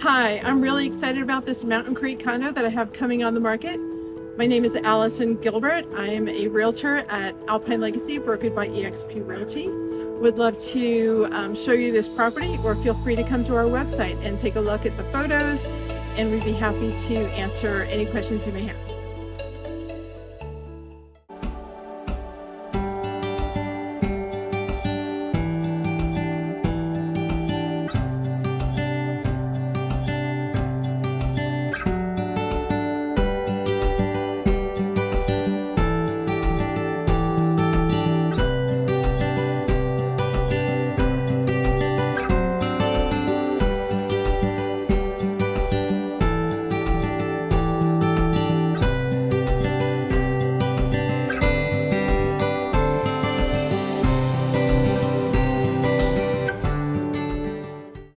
Hi, I'm really excited about this Mountain Creek condo that I have coming on the market. My name is Allison Gilbert. I am a realtor at Alpine Legacy, brokered by eXp Realty. Would love to show you this property, or feel free to come to our website and take a look at the photos, and we'd be happy to answer any questions you may have.